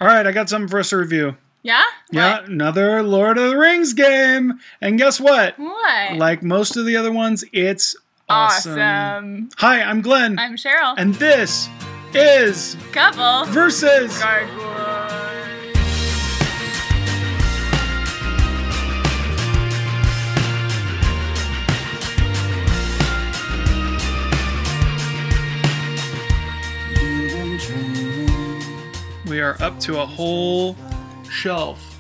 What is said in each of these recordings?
All right, I got something for us to review. Yeah? Yeah, What? another Lord of the Rings game. And guess what? What? Like most of the other ones, it's awesome. Hi, I'm Glenn. I'm Cheryl. And this is Couple versus Cardboard. We are up to a whole shelf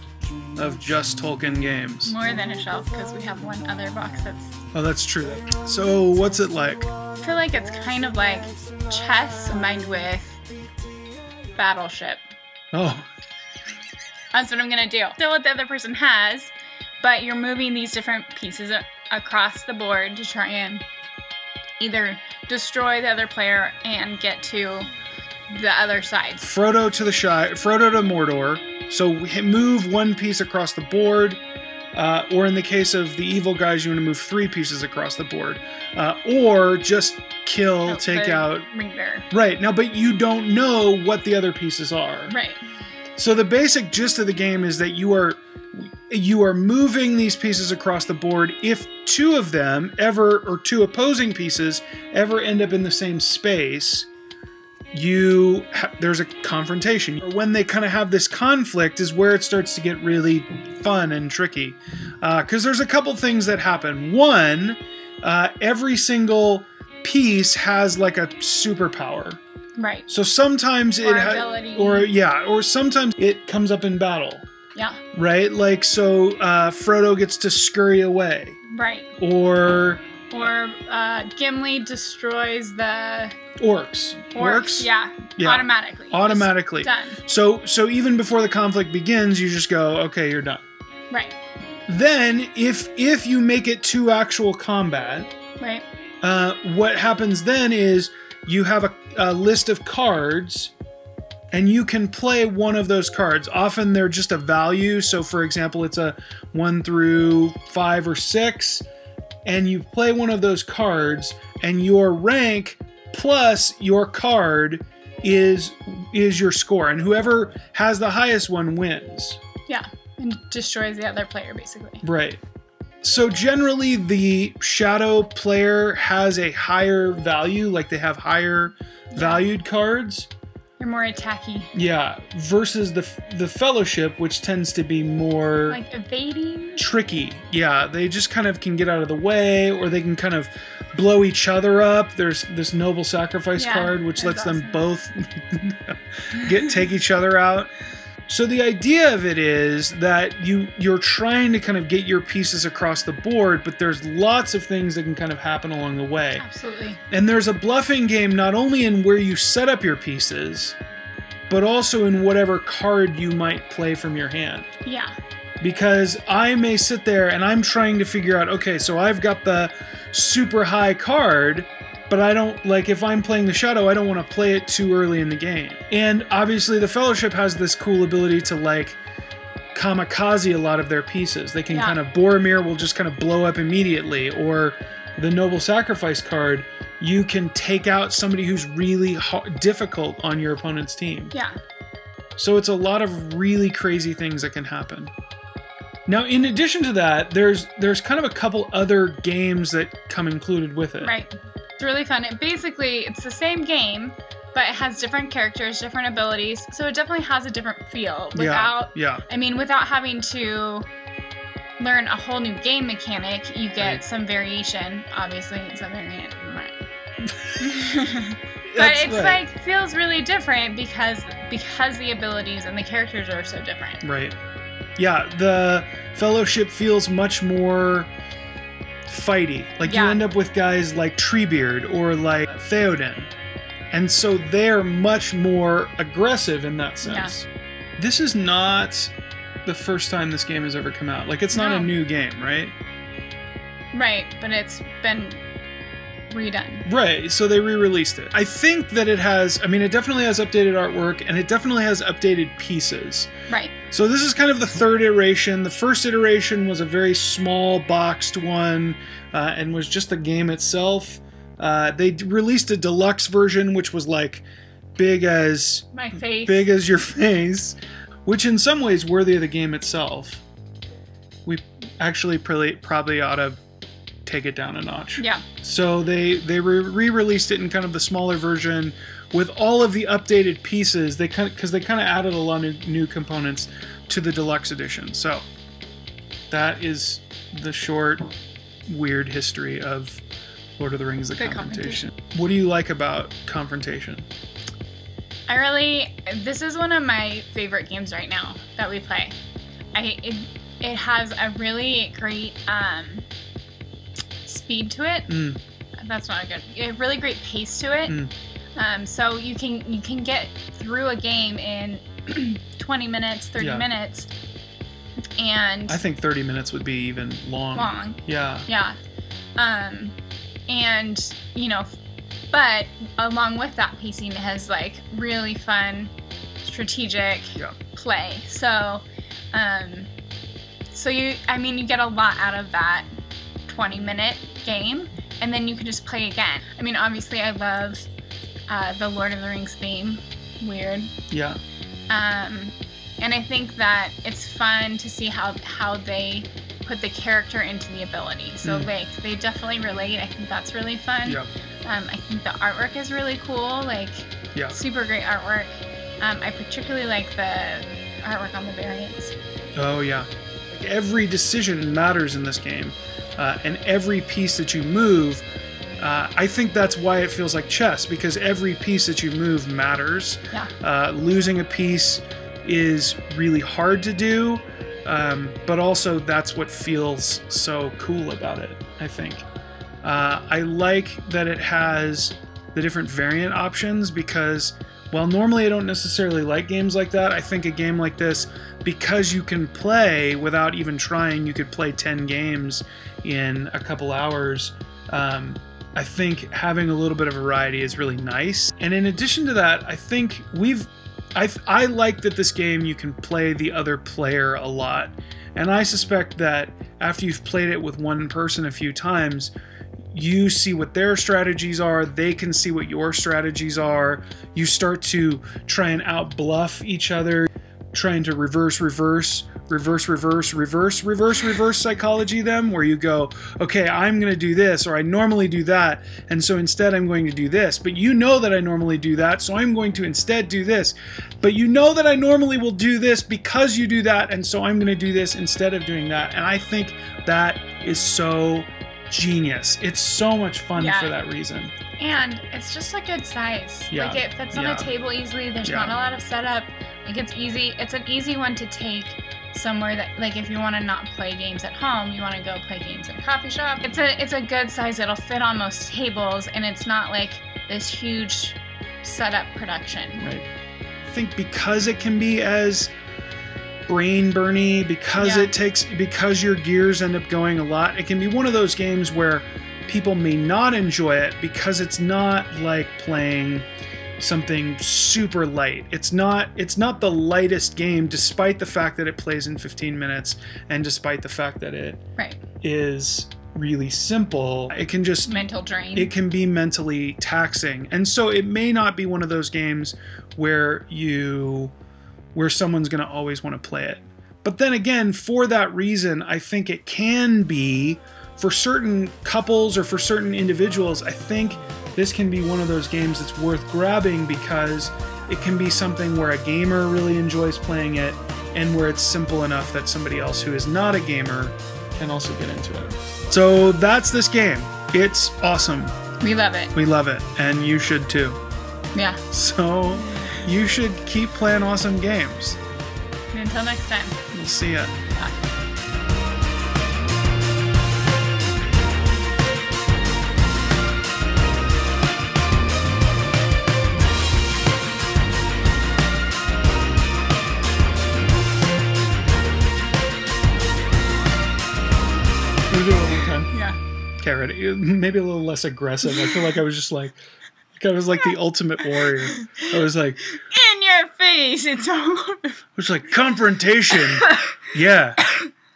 of just Tolkien games. More than a shelf, because we have one other box that's... Oh, that's true. So, what's it like? I feel like it's kind of like chess combined with Battleship. Oh. That's what I'm going to do. Still what the other person has, but you're moving these different pieces across the board to try and either destroy the other player and get to the other side. Frodo to Mordor. So move one piece across the board, or in the case of the evil guys, you want to move 3 pieces across the board, or just kill, take out. Ring bearer. Right now, but you don't know what the other pieces are. Right. So the basic gist of the game is that you are moving these pieces across the board. If 2 of them or 2 opposing pieces ever end up in the same space, there's a confrontation. When they kind of have this conflict is where it starts to get really fun and tricky. Because there's a couple things that happen. One, every single piece has like a superpower. Right. So sometimes or sometimes it comes up in battle. Yeah. Right? Like, so Frodo gets to scurry away. Right. Or Gimli destroys the... Orcs. Yeah. Automatically. Automatically. Done. So even before the conflict begins, you just go, okay, you're done. Right. Then, if you make it to actual combat, right, what happens then is you have a list of cards, and you can play one of those cards. Often they're just a value. So, for example, it's a 1 through 5 or 6, and you play one of those cards, and your rank plus your card is your score, and whoever has the highest one wins. Yeah, and destroys the other player, basically. Right. So generally the shadow player has a higher value, like they have higher valued cards. They're more attacky. Yeah, versus the fellowship, which tends to be more... like evading? Tricky. Yeah, they just kind of can get out of the way, or they can kind of blow each other up. There's this noble sacrifice card, which lets them both take each other out. So the idea of it is that you're trying to kind of get your pieces across the board, but there's lots of things that can kind of happen along the way. Absolutely. And there's a bluffing game not only in where you set up your pieces, but also in whatever card you might play from your hand. Yeah. Because I may sit there and I'm trying to figure out, okay, so I've got the super high card, but I don't, like, if I'm playing the Shadow, I don't want to play it too early in the game. And obviously the Fellowship has this cool ability to, like, kamikaze a lot of their pieces. They can kind of, Boromir will just kind of blow up immediately, or the Noble Sacrifice card, you can take out somebody who's really difficult on your opponent's team. Yeah. So it's a lot of really crazy things that can happen. Now, in addition to that, there's kind of a couple other games that come included with it. Right. It's really fun. It's the same game, but it has different characters, different abilities, so it definitely has a different feel. Without having to learn a whole new game mechanic, you get some variation. Obviously, it's a variant. But it's like feels really different because the abilities and the characters are so different. Right. Yeah, the Fellowship feels much more fighty. Like, you end up with guys like Treebeard or like Theoden. And so they're much more aggressive in that sense. Yeah. This is not the first time this game has ever come out. Like, it's not a new game, right? Right, but it's been redone. Right, so they re-released it. I think that it definitely has updated artwork, and it definitely has updated pieces. Right. So this is kind of the 3rd iteration. The first iteration was a very small boxed one, and was just the game itself. They released a deluxe version, which was like big as my face, big as your face, which in some ways worthy of the game itself. We actually probably ought to take it down a notch. Yeah. So they re-released it in kind of the smaller version with all of the updated pieces. Because they kind of added a lot of new components to the deluxe edition. So that is the short, weird history of Lord of the Rings: The Confrontation. What do you like about Confrontation? This is one of my favorite games right now that we play. It has a really great speed to it. That's not a really great pace to it. So you can get through a game in 20 minutes, 30 minutes. And I think 30 minutes would be even long. Yeah. Yeah. And, you know, but along with that pacing, it has like really fun strategic play. So, you get a lot out of that 20-minute game, and then you can just play again. I mean, obviously I love the Lord of the Rings theme. Weird. Yeah. And I think that it's fun to see how they put the character into the ability. So like they definitely relate. I think that's really fun. Yeah. I think the artwork is really cool. Like super great artwork. I particularly like the artwork on the variants. Oh yeah. Like every decision matters in this game, and every piece that you move. I think that's why it feels like chess, because every piece that you move matters. Yeah. Losing a piece is really hard to do, but also that's what feels so cool about it, I think. I like that it has the different variant options, because while normally I don't necessarily like games like that, I think a game like this, because you can play without even trying, you could play 10 games in a couple hours. I think having a little bit of variety is really nice. And in addition to that, I think I like that this game you can play the other player a lot. And I suspect that after you've played it with one person a few times, you see what their strategies are, they can see what your strategies are. You start to try and out-bluff each other, trying to reverse psychology them, where you go, okay, I'm going to do this, or I normally do that, and so instead I'm going to do this. But you know that I normally do that, so I'm going to instead do this. But you know that I normally will do this because you do that, and so I'm going to do this instead of doing that. And I think that is so genius. It's so much fun for that reason. And it's just a good size. Yeah. Like it fits on the table easily. There's not a lot of setup. Like it's easy. It's an easy one to take somewhere that, like, if you want to not play games at home, you want to go play games at a coffee shop. It's a good size. It'll fit on most tables, and it's not like this huge setup production. Right. I think because it can be as brain burny, because your gears end up going a lot, it can be one of those games where people may not enjoy it because it's not like playing something super light. It's not the lightest game, despite the fact that it plays in 15 minutes and despite the fact that it is really simple. It can just mental drain. It can be mentally taxing. And so it may not be one of those games where someone's going to always want to play it. But then again, for that reason, I think it can be, for certain couples or for certain individuals, I think this can be one of those games that's worth grabbing, because it can be something where a gamer really enjoys playing it, and where it's simple enough that somebody else who is not a gamer can also get into it. So that's this game. It's awesome. We love it. We love it. And you should too. Yeah. So you should keep playing awesome games. And until next time. We'll see ya. Bye. Do it one more time. Yeah. Okay, ready? Maybe a little less aggressive. I feel like I was just like I was like the ultimate warrior. I was like, in your face, it's all over. It was like, confrontation. Yeah,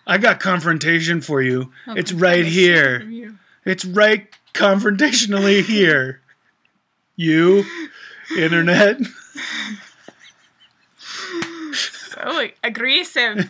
I got confrontation for you. It's right here. It's right confrontationally here. You Internet. So aggressive.